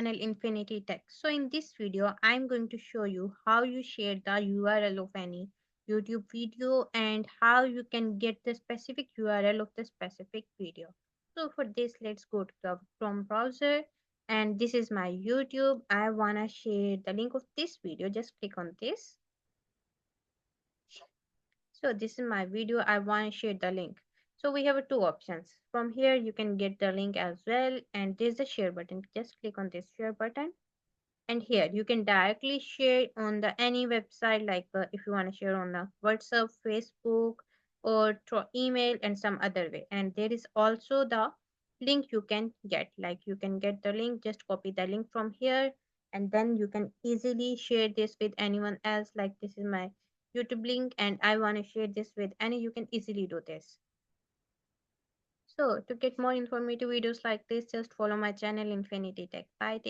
channel Infinity Tech. So in this video, I'm going to show you how you share the URL of any YouTube video and how you can get the specific URL of the specific video. So for this, let's go to the Chrome browser and this is my YouTube. I wanna share the link of this video. Just click on this. So this is my video. I want to share the link. So we have two options. From here, you can get the link as well. And there's the share button. Just click on this share button. And here you can directly share on the any website like if you want to share on the WhatsApp, Facebook, or through email and some other way. And there is also the link you can get. Like you can get the link, just copy the link from here, and then you can easily share this with anyone else. Like this is my YouTube link, and I want to share this with any. You can easily do this. So to get more informative videos like this, just follow my channel Infinity Tech. Bye. Take